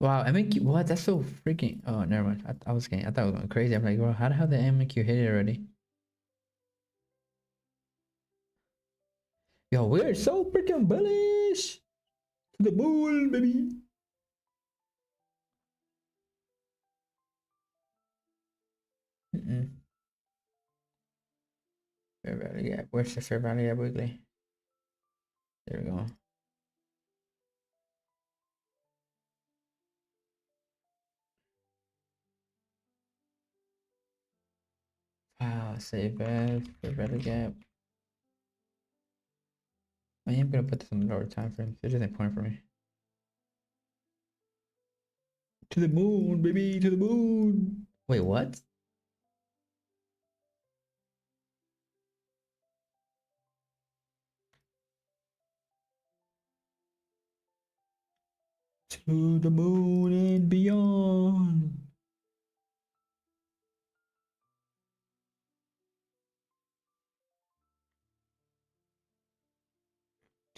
Wow, MQ, what? That's so freaking. Oh, never mind. I was getting. I thought I was going crazy. I'm like, bro, how the hell did MQ hit it already? Yo, we're so freaking bullish to the moon, baby. Fair value gap. Where's the fair value gap weekly? There we go. Wow, save as fair value gap. I am gonna put this on the lower time frame. It isn't point for me. To the moon, baby, to the moon. Wait, what? To the moon and beyond.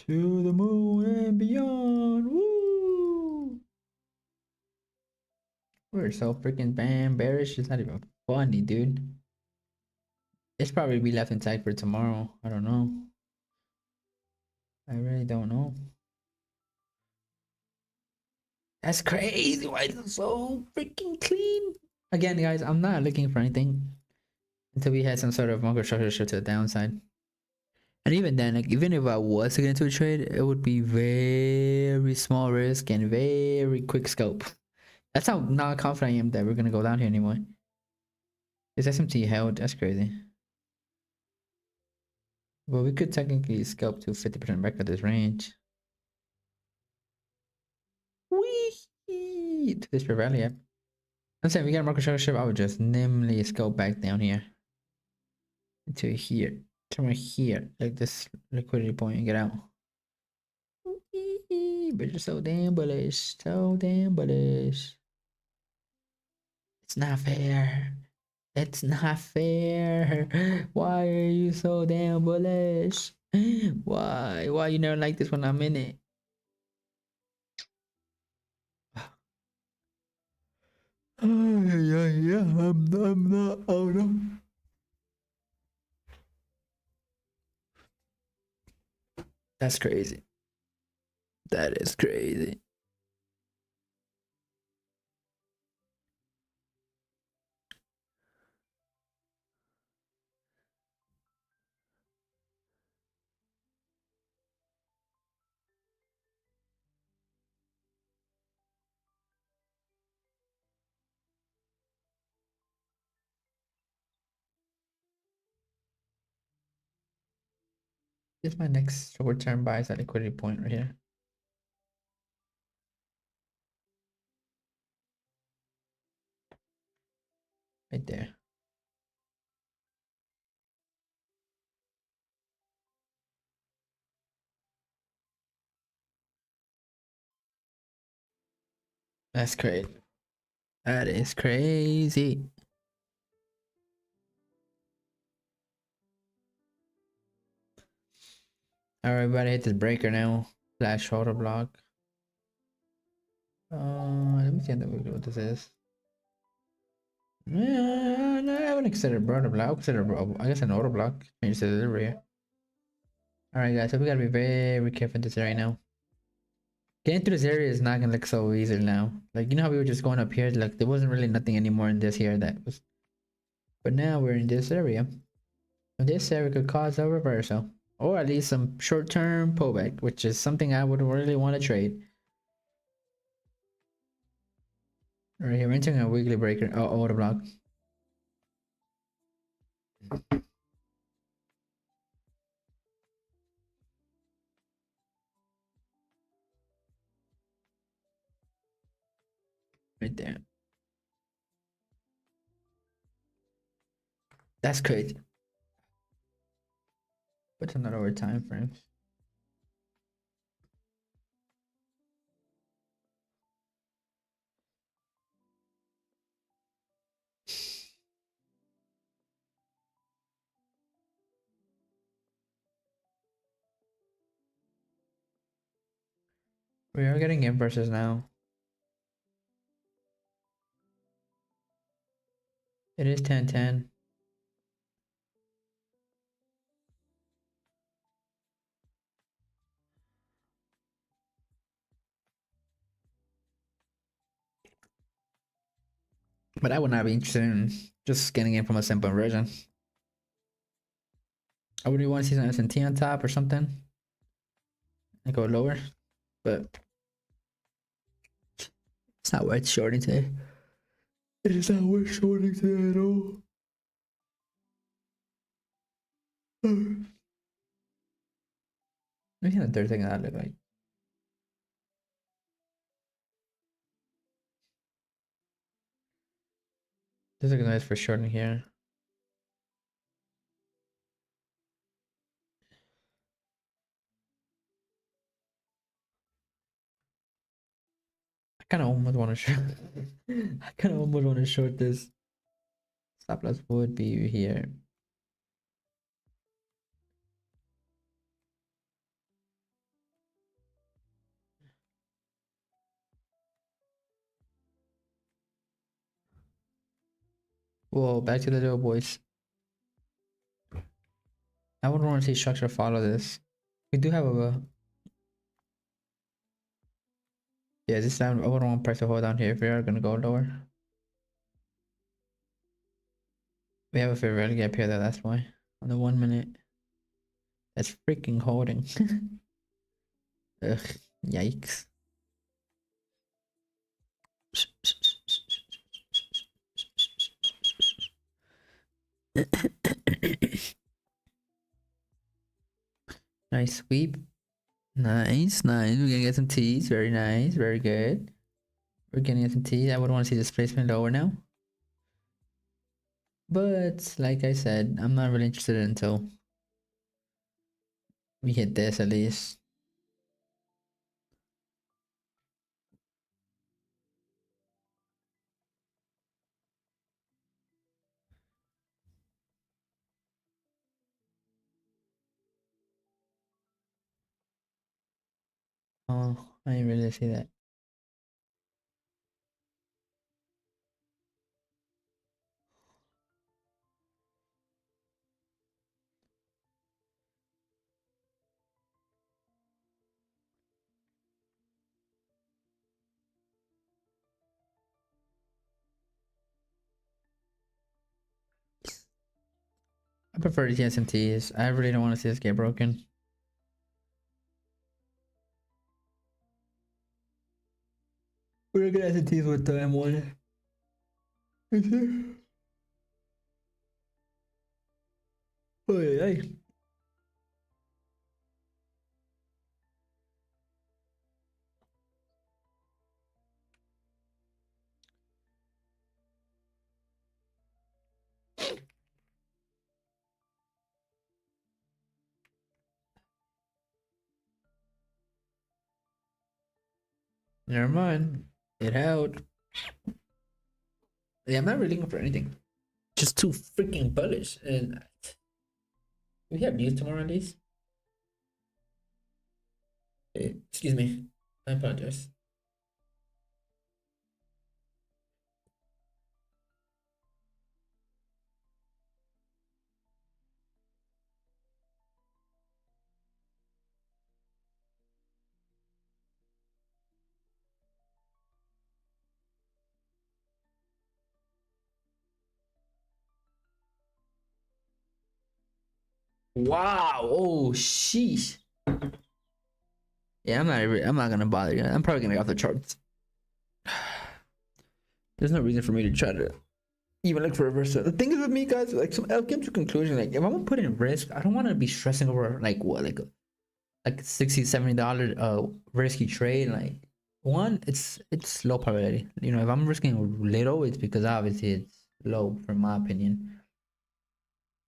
To the moon and beyond. Woo! We're so freaking bearish. It's not even funny, dude. It's probably be left intact for tomorrow. I don't know. I really don't know. That's crazy. Why is it so freaking clean? Again, guys, I'm not looking for anything until we had some sort of market structure shift to the downside. And even then, like even if I was to get into a trade, it would be very small risk and very quick scope. That's how not confident I am that we're gonna go down here anymore. Is SMT held? That's crazy. Well, we could technically scalp to 50% back of this range. Whee! To this rally up. I'm saying we got a market structure shift. I would just nimbly scalp back down here into here, somewhere here, like this liquidity point, and get out. But you're so damn bullish, so damn bullish. It's not fair. It's not fair. Why are you so damn bullish? Why? Why you never like this when I'm in it? Yeah, I'm not. Oh no. That's crazy. That is crazy. Here's my next short-term buys at liquidity point right here. Right there. That's crazy. That is crazy. Alright, everybody hit this breaker now. Flash shoulder block. Let me see what this is. Yeah, no, I wouldn't consider border block. I would consider, I guess, an auto block. Change the delivery. Alright, guys, so we gotta be very careful in this area now. Getting through this area is not gonna look so easy now. Like, you know how we were just going up here? Like, there wasn't really nothing anymore in this here that was. But now we're in this area. And this area could cause a reversal. Or at least some short-term pullback, which is something I would really want to trade. Right here, we're entering a weekly breaker. Oh, order block. Right there. That's crazy. What's another time frames? We are getting inverses now. It is 10-10. But I would not be interested in just getting in from a simple version. I would want to see some S&T on top or something. And go lower. But it's not worth shorting today. It is not worth shorting today at all. Let me see the third thing that look like. This looks nice for shorting here. I kind of almost want to short. I kind of almost want to short this. Stop loss would be here. Whoa, back to the little boys. I would want to see structure follow this. We do have a. Yeah, this time I would want price to hold down here if we are gonna go lower. We have a fair value gap here though, that's why. On the 1 minute. That's freaking holding. Ugh, yikes. Nice sweep. Nice, nice. We're gonna get some T's. Very nice, very good. We're getting some T's. I would want to see displacement lower now. But like I said, I'm not really interested until we hit this at least. Oh, I didn't really see that. I prefer the TSMTs. I really don't want to see this get broken. We're gonna SMTs with the M1. Oh, yeah. Never mind. It held. Yeah, I'm not really looking for anything. Just too freaking bullish. And we have news tomorrow at least. Excuse me. I apologize. Wow. Oh, sheesh. Yeah, I'm not gonna bother you. I'm probably gonna get off the charts. There's no reason for me to try to even look for a reversal. The thing is with me, guys, like I'll come to a conclusion. Like if I'm gonna put in risk, I don't want to be stressing over like what, like $60-$70 risky trade. Like one, it's low probability. You know, if I'm risking little, it's because obviously it's low, from my opinion.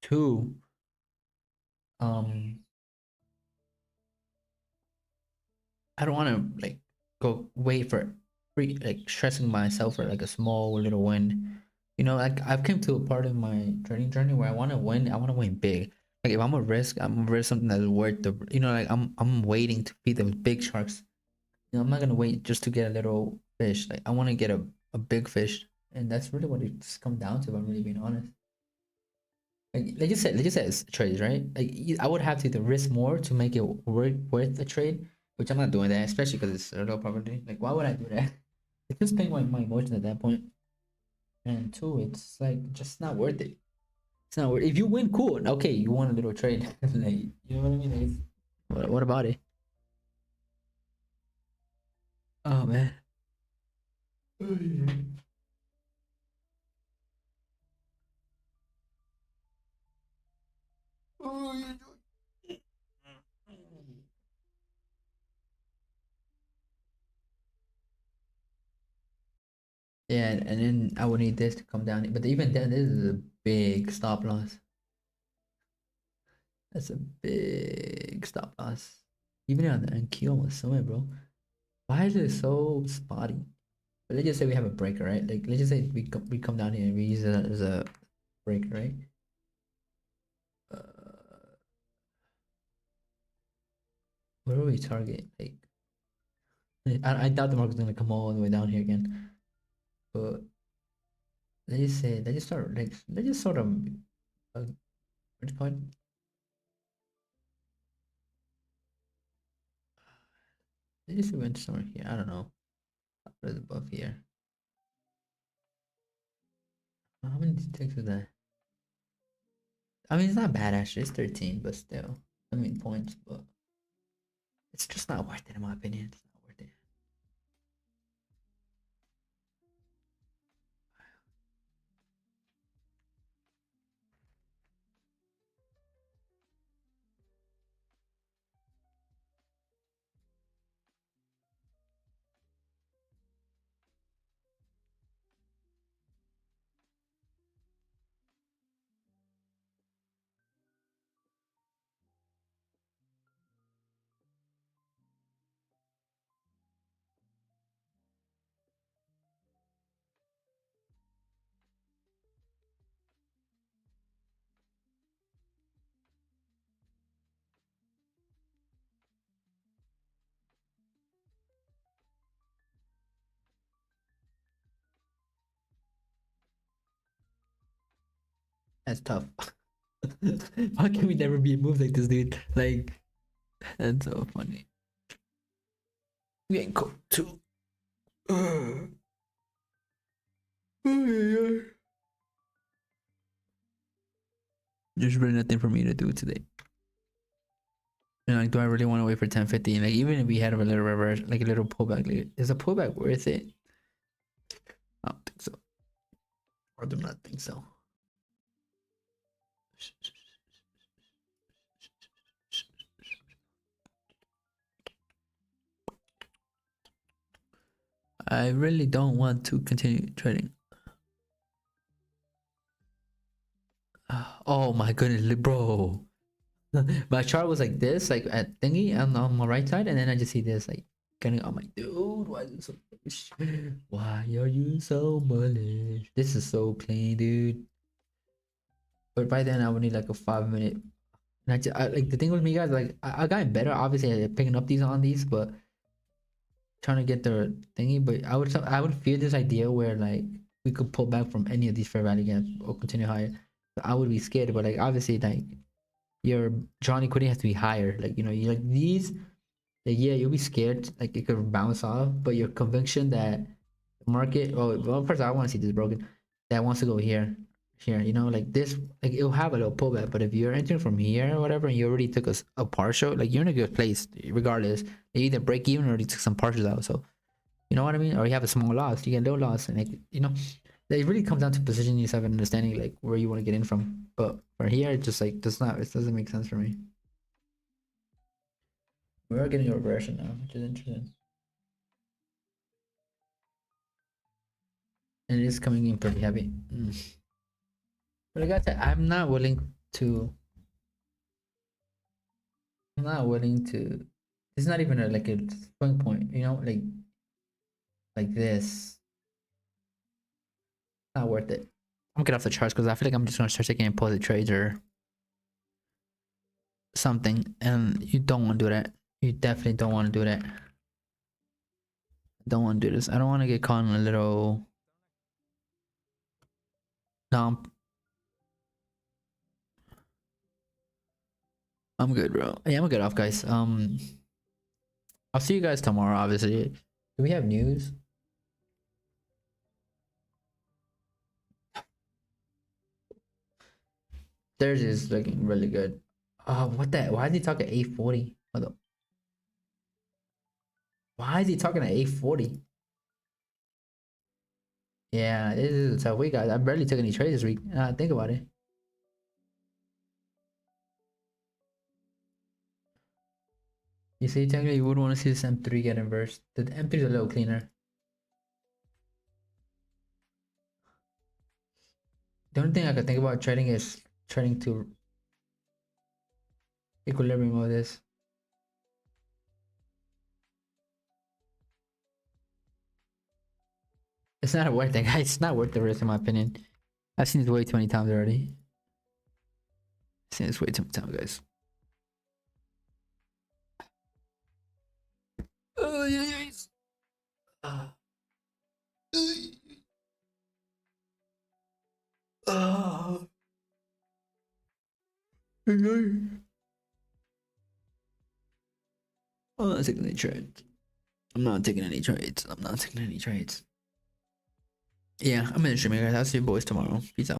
Two, um, I don't want to like go wait for like stressing myself for like a small little win. You know, like I've come to a part of my trading journey where I want to win. I want to win big. Like if I'm gonna risk something that's worth the. You know, like I'm waiting to feed those big sharks. You know, I'm not gonna wait just to get a little fish. Like I want to get a big fish, and that's really what it's come down to. If I'm really being honest. Like you said, it's trades, right? Like I would have to either risk more to make it worth the trade, which I'm not doing that, especially because it's a low probability. Like why would I do that? It's just paying my emotions at that point. And two, it's like just not worth it. It's not worth. If you win, cool. Okay, you won a little trade. Like you know what I mean? Like, what about it? Oh man. Yeah, and then I would need this to come down. But even then, this is a big stop loss. That's a big stop loss. Even on the NQ almost somewhere, bro. Why is it so spotty? But let's just say we have a breaker, right? Like let's just say we come down here and we use it as a breaker, right? Uh, where do we target? Like I doubt the market's gonna come all the way down here again. But let's just start like let's just sort of what's it called? Let's just went somewhere here. I don't know. What is above here? How many ticks is that? I mean, it's not bad actually. It's 13, but still, I mean points, but it's just not worth it in my opinion. It's not worth it. That's tough. Why can we never be moved like this, dude? Like, that's so funny. We ain't cool too. There's really nothing for me to do today. And like, do I really want to wait for 10:50? Like, even if we had a little reverse, like a little pullback, like, is a pullback worth it? I don't think so. Or do not think so. I really don't want to continue trading. Oh my goodness, bro. My chart was like this, like at thingy on my right side, and then I just see this like getting on my dude. Why is it so bullish? Why are you so bullish? This is so clean, dude. But by then I would need like a 5 minute. And like the thing with me, guys, like I got better obviously at picking up these on these, but trying to get the thingy. But I would fear this idea where like we could pull back from any of these fair value gaps or continue higher. I would be scared, but like obviously like your Johnny equity has to be higher. Like you like these, like yeah, you'll be scared like it could bounce off, but your conviction that the market. Well, first I want to see this broken. That wants to go here. Like this, like it'll have a little pullback. But if you're entering from here or whatever, and you already took a partial, like you're in a good place regardless. You either break even or you took some partials out. So you know what I mean? Or you have a small loss, you get low loss, and like it really comes down to positioning yourself and understanding like where you want to get in from. But for here, it just like it doesn't make sense for me. We are getting a reversion now, which is interesting. And it is coming in pretty heavy. But like I said, I'm not willing to. I'm not willing to. It's not even like a swing point, like this. Not worth it. I'm gonna get off the charts because I feel like I'm just gonna start taking impulsive trades or something, and you don't want to do that. You definitely don't want to do that. Don't want to do this. I don't want to get caught in a little dump. I'm good, bro. Yeah, I'm gonna get off, guys. I'll see you guys tomorrow. Obviously, do we have news? Theirs is looking really good. What the? Why is he talking 840? Why is he talking at 840? Yeah, this is a tough week, guys. I barely took any trades this week. Think about it. You see, technically, you would want to see this M3 get inversed. The M3 is a little cleaner. The only thing I could think about trading is trading to equilibrium of this. It's not worth it, guys. It's not worth the risk, in my opinion. I've seen this way too many times already. I've seen this way too many times, guys. Oh, yes. I'm not taking any trades. I'm not taking any trades. I'm not taking any trades. Yeah, I'm in the stream, guys. I'll see you boys tomorrow. Peace out.